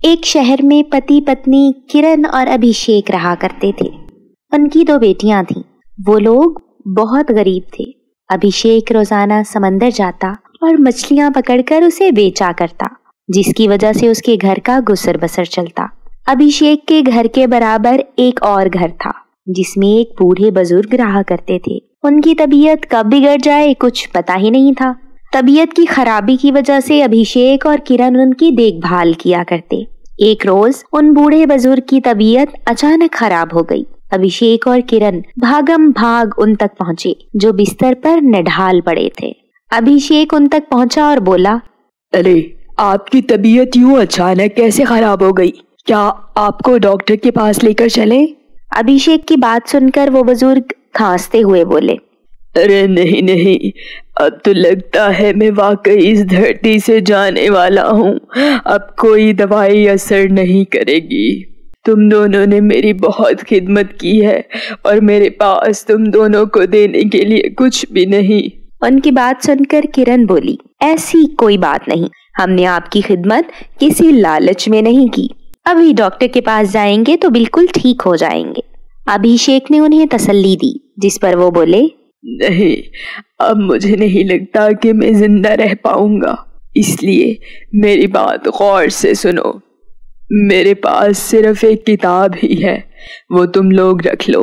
एक शहर में पति पत्नी किरण और अभिषेक रहा करते थे। उनकी 2 बेटियां थीं। वो लोग बहुत गरीब थे। अभिषेक रोजाना समंदर जाता और मछलियां पकड़कर उसे बेचा करता, जिसकी वजह से उसके घर का गुजर बसर चलता। अभिषेक के घर के बराबर एक और घर था, जिसमें एक बूढ़े बुजुर्ग रहा करते थे। उनकी तबीयत कब बिगड़ जाए कुछ पता ही नहीं था। तबीयत की खराबी की वजह से अभिषेक और किरण उनकी देखभाल किया करते। एक रोज उन बूढ़े बुजुर्ग की तबीयत अचानक खराब हो गई। अभिषेक और किरण भागम भाग उन तक पहुंचे, जो बिस्तर पर निढाल पड़े थे। अभिषेक उन तक पहुंचा और बोला, अरे आपकी तबीयत यूं अचानक कैसे खराब हो गई? क्या आपको डॉक्टर के पास लेकर चलें? अभिषेक की बात सुनकर वो बुजुर्ग खांसते हुए बोले, अरे नहीं नहीं, अब तो लगता है मैं वाकई इस धरती से जाने वाला हूँ। अब कोई दवाई असर नहीं करेगी। तुम दोनों ने मेरी बहुत खिदमत की है और मेरे पास तुम दोनों को देने के लिए कुछ भी नहीं। उनकी बात सुनकर किरण बोली, ऐसी कोई बात नहीं, हमने आपकी खिदमत किसी लालच में नहीं की। अभी डॉक्टर के पास जाएंगे तो बिल्कुल ठीक हो जाएंगे। अभिषेक ने उन्हें तसल्ली दी, जिस पर वो बोले, नहीं, अब मुझे नहीं लगता कि मैं जिंदा रह पाऊंगा, इसलिए मेरी बात गौर से सुनो। मेरे पास सिर्फ एक किताब ही है, वो तुम लोग रख लो।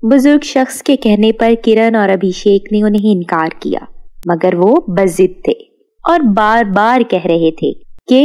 बुजुर्ग शख्स के कहने पर किरण और अभिषेक ने उन्हें इनकार किया, मगर वो बज़िद थे और बार बार कह रहे थे कि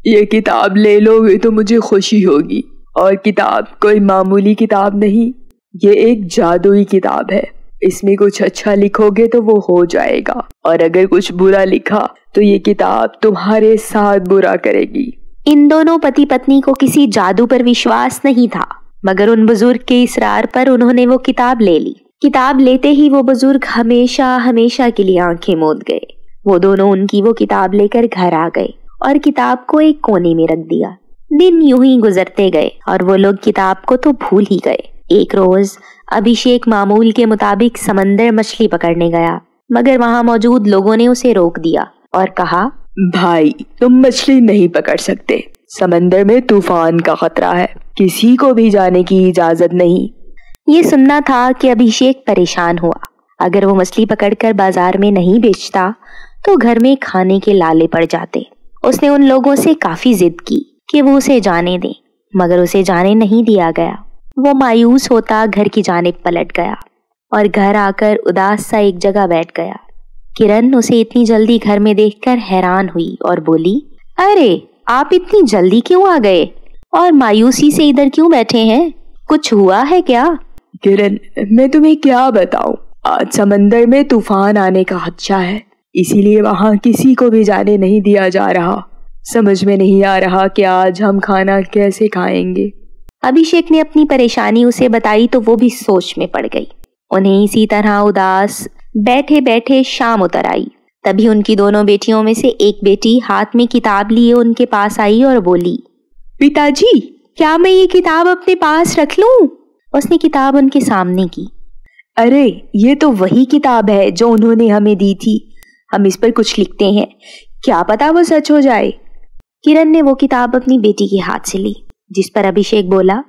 ये किताब ले लोगे तो मुझे खुशी होगी। और किताब कोई मामूली किताब नहीं, ये एक जादुई किताब है। इसमें कुछ अच्छा लिखोगे तो वो हो जाएगा, और अगर कुछ बुरा लिखा तो ये किताब तुम्हारे साथ बुरा करेगी। इन दोनों पति पत्नी को किसी जादू पर विश्वास नहीं था, मगर उन बुजुर्ग के इसरार पर उन्होंने वो किताब ले ली। किताब लेते ही वो बुजुर्ग हमेशा हमेशा के लिए आंखें मूंद गए। वो दोनों उनकी वो किताब लेकर घर आ गए और किताब को एक कोने में रख दिया। दिन यूं ही गुजरते गए और वो लोग किताब को तो भूल ही गए। एक रोज अभिषेक मामूल के मुताबिक समंदर मछली पकड़ने गया, मगर वहां मौजूद लोगों ने उसे रोक दिया और कहा, भाई तुम मछली नहीं पकड़ सकते, समंदर में तूफान का खतरा है, किसी को भी जाने की इजाजत नहीं। ये सुनना था कि अभिषेक परेशान हुआ। अगर वो मछली पकड़कर बाजार में नहीं बेचता तो घर में खाने के लाले पड़ जाते। उसने उन लोगों से काफी जिद की कि वो उसे जाने दें, मगर उसे जाने नहीं दिया गया। वो मायूस होता घर की जानिब पलट गया और घर आकर उदास सा एक जगह बैठ गया। किरण उसे इतनी जल्दी घर में देखकर हैरान हुई और बोली, अरे आप इतनी जल्दी क्यों आ गए और मायूसी से इधर क्यों बैठे हैं? कुछ हुआ है क्या? किरण, मैं तुम्हें क्या बताऊं, आज समंदर में तूफान आने का खदशा है, इसीलिए वहां किसी को भी जाने नहीं दिया जा रहा। समझ में नहीं आ रहा कि आज हम खाना कैसे खाएंगे। अभिषेक ने अपनी परेशानी उसे बताई तो वो भी सोच में पड़ गई। उन्हें इसी तरह उदास बैठे बैठे शाम उतर आई। तभी उनकी दोनों बेटियों में से एक बेटी हाथ में किताब लिए उनके पास आई और बोली, पिताजी, क्या मैं ये किताब अपने पास रख लूं? उसने किताब उनके सामने की। अरे ये तो वही किताब है जो उन्होंने हमें दी थी, हम इस पर कुछ लिखते हैं, क्या पता वो सच हो जाए। किरण ने वो किताब अपनी बेटी के हाथ से ली, जिस पर अभिषेक बोला,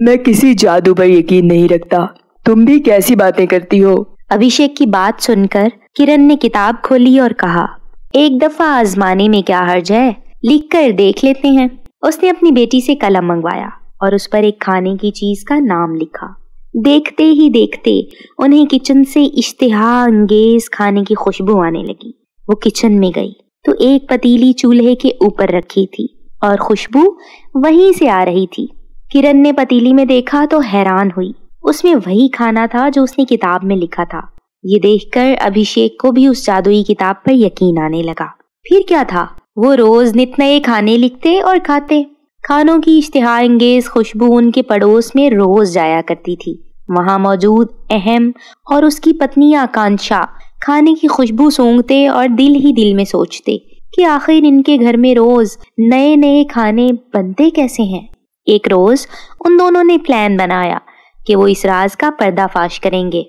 मैं किसी जादू पर यकीन नहीं रखता, तुम भी कैसी बातें करती हो। अभिषेक की बात सुनकर किरण ने किताब खोली और कहा, एक दफा आजमाने में क्या हर्ज है, लिख कर देख लेते हैं। उसने अपनी बेटी से कलम मंगवाया और उस पर एक खाने की चीज का नाम लिखा। देखते ही देखते उन्हें किचन से इश्तिहा अंगेज खाने की खुशबू आने लगी। वो किचन में गई तो एक पतीली चूल्हे के ऊपर रखी थी और खुशबू वहीं से आ रही थी। किरण ने पतीली में देखा तो हैरान हुई, उसमें वही खाना था जो उसने किताब में लिखा था। ये देखकर अभिषेक को भी उस जादुई किताब पर यकीन आने लगा। फिर क्या था, वो रोज नित नए खाने लिखते और खाते। खानों की इश्तिहा अंगेज खुशबू उनके पड़ोस में रोज जाया करती थी। वहां मौजूद अहम और उसकी पत्नी आकांक्षा खाने की खुशबू सूंघते और दिल ही दिल में सोचते कि आखिर इनके घर में रोज नए नए खाने बनते कैसे हैं। एक रोज उन दोनों ने प्लान बनाया कि वो इस राज का पर्दाफाश करेंगे।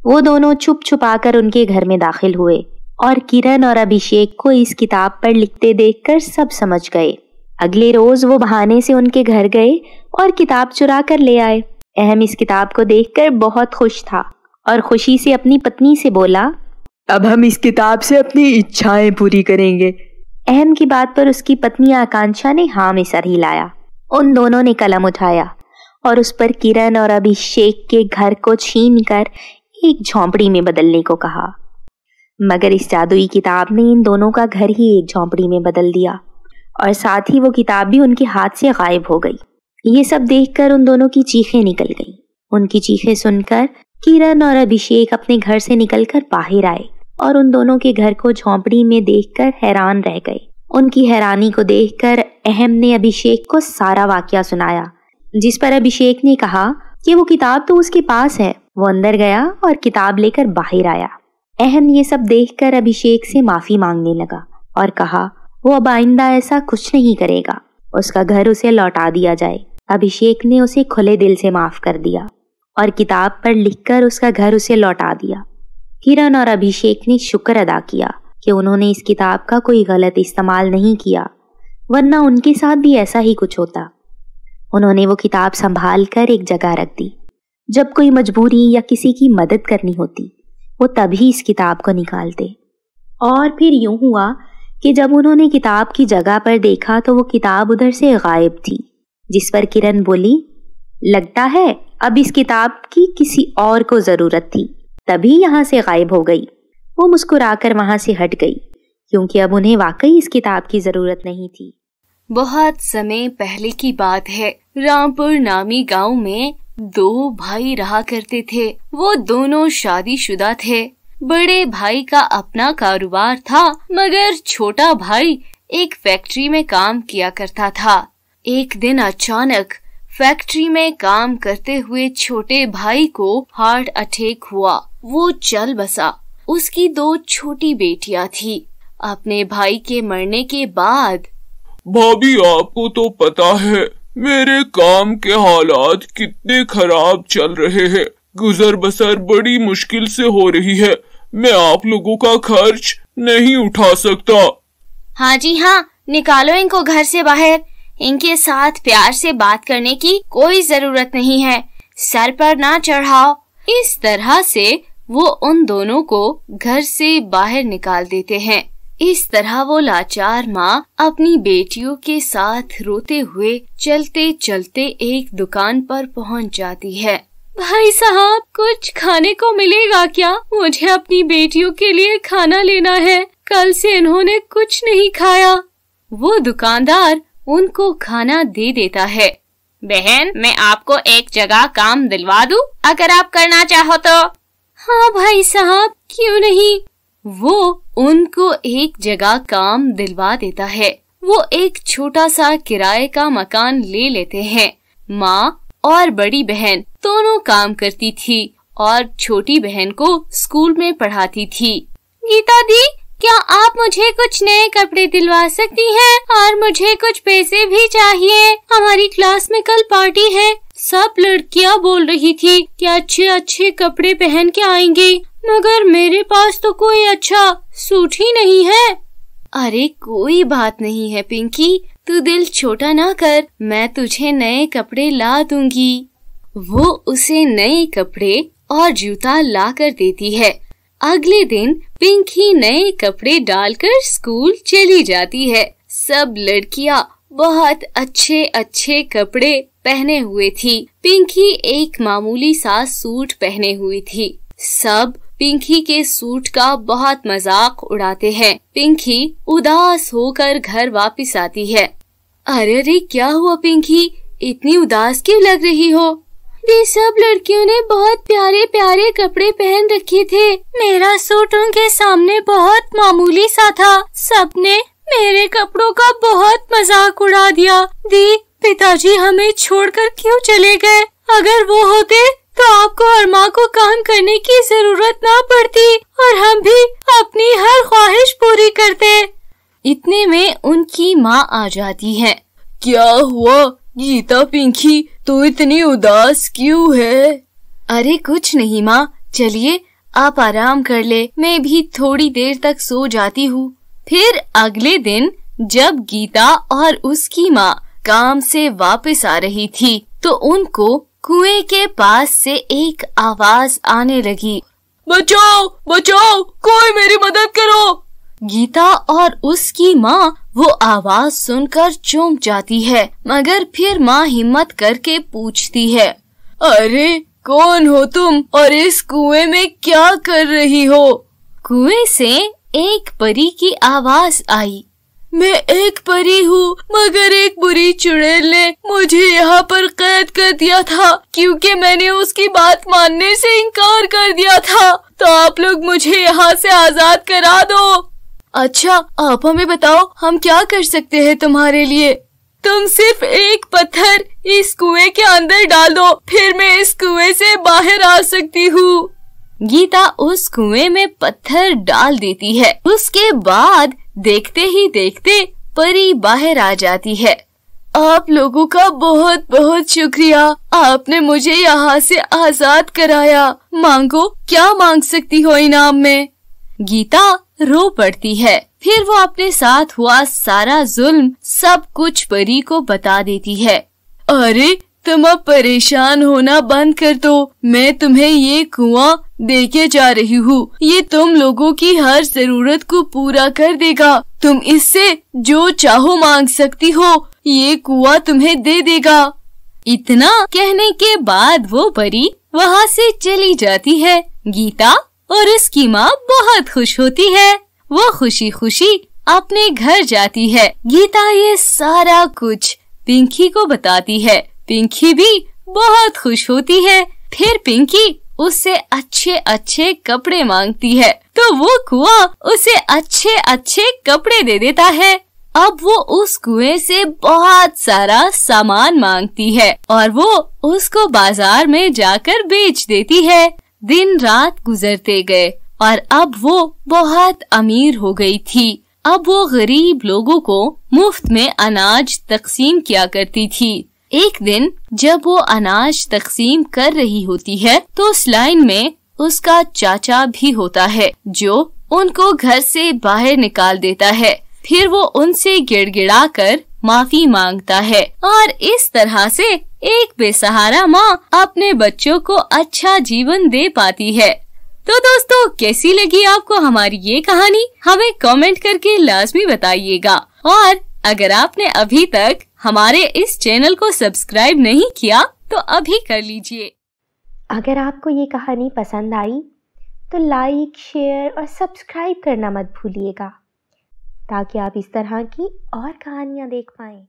वो दोनों छुप छुपाकर उनके घर में दाखिल हुए और किरण और अभिषेक को इस किताब पर लिखते देखकर सब समझ गए। अगले रोज वो बहाने से उनके घर गए और किताब चुरा कर ले आए। अहम इस किताब को देखकर बहुत खुश था और खुशी से अपनी पत्नी से बोला, अब हम इस किताब से अपनी इच्छाएं पूरी करेंगे। अहम की बात पर उसकी पत्नी आकांक्षा ने हाँ में सर हिलाया। उन दोनों ने कलम उठाया और उस पर किरण और अभिषेक के घर को छीनकर एक झोंपड़ी में बदलने को कहा। मगर इस जादुई किताब ने इन दोनों का घर ही एक झोंपड़ी में बदल दिया और साथ ही वो किताब भी उनके हाथ से गायब हो गई। ये सब देखकर उन दोनों की चीखें निकल गईं। उनकी चीखें सुनकर किरण और अभिषेक अपने घर से निकलकर बाहर आए और उन दोनों के घर को झोंपड़ी में देखकर हैरान रह गए। उनकी हैरानी को देखकर अहम ने अभिषेक को सारा वाकया सुनाया, जिस पर अभिषेक ने कहा कि वो किताब तो उसके पास है। वो अंदर गया और किताब लेकर बाहर आया। अहम ये सब देखकर अभिषेक से माफी मांगने लगा और कहा वो अब आइंदा ऐसा कुछ नहीं करेगा, उसका घर उसे लौटा दिया जाए। अभिषेक ने उसे खुले दिल से माफ कर दिया और किताब पर लिखकर उसका घर उसे लौटा दिया। किरण और अभिषेक ने शुक्र अदा किया कि उन्होंने इस किताब का कोई गलत इस्तेमाल नहीं किया, वरना उनके साथ भी ऐसा ही कुछ होता। उन्होंने वो किताब संभाल कर एक जगह रख दी। जब कोई मजबूरी या किसी की मदद करनी होती वो तभी इस किताब को निकालते। और फिर यूं हुआ कि जब उन्होंने किताब की जगह पर देखा तो वो किताब उधर से गायब थी, जिस पर किरण बोली, लगता है अब इस किताब की किसी और को जरूरत थी, तभी यहाँ से गायब हो गई। वो मुस्कुराकर वहां से हट गई क्योंकि अब उन्हें वाकई इस किताब की जरूरत नहीं थी। बहुत समय पहले की बात है। रामपुर नामी गांव में 2 भाई रहा करते थे। वो दोनों शादीशुदा थे। बड़े भाई का अपना कारोबार था, मगर छोटा भाई एक फैक्ट्री में काम किया करता था। एक दिन अचानक फैक्ट्री में काम करते हुए छोटे भाई को हार्ट अटैक हुआ। वो चल बसा। उसकी 2 छोटी बेटियां थी। अपने भाई के मरने के बाद, भाभी आपको तो पता है मेरे काम के हालात कितने खराब चल रहे हैं। गुजर बसर बड़ी मुश्किल से हो रही है। मैं आप लोगों का खर्च नहीं उठा सकता। हाँ जी हाँ, निकालो इनको घर से बाहर। इनके साथ प्यार से बात करने की कोई जरूरत नहीं है। सर पर ना चढ़ाओ। इस तरह से वो उन दोनों को घर से बाहर निकाल देते हैं। इस तरह वो लाचार माँ अपनी बेटियों के साथ रोते हुए चलते चलते एक दुकान पर पहुँच जाती है। भाई साहब, कुछ खाने को मिलेगा क्या? मुझे अपनी बेटियों के लिए खाना लेना है। कल से इन्होंने कुछ नहीं खाया। वो दुकानदार उनको खाना दे देता है। बहन, मैं आपको एक जगह काम दिलवा दूं, अगर आप करना चाहो तो। हाँ भाई साहब, क्यों नहीं। वो उनको एक जगह काम दिलवा देता है। वो एक छोटा सा किराए का मकान ले लेते हैं। माँ और बड़ी बहन दोनों काम करती थी और छोटी बहन को स्कूल में पढ़ाती थी। गीता दी, क्या आप मुझे कुछ नए कपड़े दिलवा सकती हैं? और मुझे कुछ पैसे भी चाहिए। हमारी क्लास में कल पार्टी है। सब लड़कियां बोल रही थी कि अच्छे अच्छे कपड़े पहन के आएंगी, मगर मेरे पास तो कोई अच्छा सूट ही नहीं है। अरे कोई बात नहीं है पिंकी, तू दिल छोटा ना कर, मैं तुझे नए कपड़े ला दूंगी। वो उसे नए कपड़े और जूता ला कर देती है। अगले दिन पिंकी नए कपड़े डालकर स्कूल चली जाती है। सब लड़कियां बहुत अच्छे अच्छे कपड़े पहने हुए थी। पिंकी एक मामूली सा सूट पहने हुई थी। सब पिंकी के सूट का बहुत मजाक उड़ाते हैं। पिंकी उदास होकर घर वापस आती है। अरे रे, क्या हुआ पिंकी, इतनी उदास क्यों लग रही हो? ये सब लड़कियों ने बहुत प्यारे प्यारे कपड़े पहन रखे थे। मेरा सूट उनके सामने बहुत मामूली सा था। सबने मेरे कपड़ों का बहुत मजाक उड़ा दिया। दी, पिताजी हमें छोड़कर क्यों चले गए? अगर वो होते तो आपको और माँ को काम करने की जरूरत ना पड़ती और हम भी अपनी हर ख्वाहिश पूरी करते। इतने में उनकी माँ आ जाती है। क्या हुआ गीता? पिंकी, तू इतनी उदास क्यों है? अरे कुछ नहीं माँ, चलिए आप आराम कर ले, मैं भी थोड़ी देर तक सो जाती हूँ। फिर अगले दिन जब गीता और उसकी माँ काम से वापस आ रही थी तो उनको कुएं के पास से एक आवाज आने लगी, बचाओ बचाओ, कोई मेरी मदद करो। गीता और उसकी माँ वो आवाज सुनकर चौंक जाती है, मगर फिर माँ हिम्मत करके पूछती है, अरे कौन हो तुम और इस कुएं में क्या कर रही हो? कुएं से एक परी की आवाज आई, मैं एक परी हूँ, मगर एक बुरी चुड़ैल ने मुझे यहाँ पर कैद कर दिया था क्योंकि मैंने उसकी बात मानने से इनकार कर दिया था। तो आप लोग मुझे यहाँ से आजाद करा दो। अच्छा, आप हमें बताओ हम क्या कर सकते हैं तुम्हारे लिए? तुम सिर्फ एक पत्थर इस कुएं के अंदर डाल दो, फिर मैं इस कुएं से बाहर आ सकती हूँ। गीता उस कुएं में पत्थर डाल देती है। उसके बाद देखते ही देखते परी बाहर आ जाती है। आप लोगों का बहुत बहुत शुक्रिया, आपने मुझे यहाँ से आजाद कराया। मांगो, क्या मांग सकती हो इनाम में? गीता रो पड़ती है। फिर वो अपने साथ हुआ सारा जुल्म सब कुछ परी को बता देती है। अरे तुम अब परेशान होना बंद कर दो, मैं तुम्हें ये कुआं देके जा रही हूँ। ये तुम लोगों की हर जरूरत को पूरा कर देगा। तुम इससे जो चाहो मांग सकती हो, ये कुआं तुम्हें दे देगा। इतना कहने के बाद वो परी वहाँ से चली जाती है। गीता और उसकी माँ बहुत खुश होती है। वो खुशी खुशी अपने घर जाती है। गीता ये सारा कुछ पिंकी को बताती है। पिंकी भी बहुत खुश होती है। फिर पिंकी उससे अच्छे अच्छे कपड़े मांगती है तो वो कुआं उसे अच्छे अच्छे कपड़े दे देता है। अब वो उस कुएं से बहुत सारा सामान मांगती है और वो उसको बाजार में जाकर बेच देती है। दिन रात गुजरते गए और अब वो बहुत अमीर हो गई थी। अब वो गरीब लोगों को मुफ्त में अनाज तकसीम किया करती थी। एक दिन जब वो अनाज तकसीम कर रही होती है तो उस लाइन में उसका चाचा भी होता है जो उनको घर से बाहर निकाल देता है। फिर वो उनसे गिड़गिड़ा कर माफी मांगता है और इस तरह से एक बेसहारा माँ अपने बच्चों को अच्छा जीवन दे पाती है। तो दोस्तों, कैसी लगी आपको हमारी ये कहानी? हमें कमेंट करके लाजमी बताइएगा। और अगर आपने अभी तक हमारे इस चैनल को सब्सक्राइब नहीं किया तो अभी कर लीजिए। अगर आपको ये कहानी पसंद आई तो लाइक, शेयर और सब्सक्राइब करना मत भूलिएगा ताकि आप इस तरह की और कहानियाँ देख पाएं।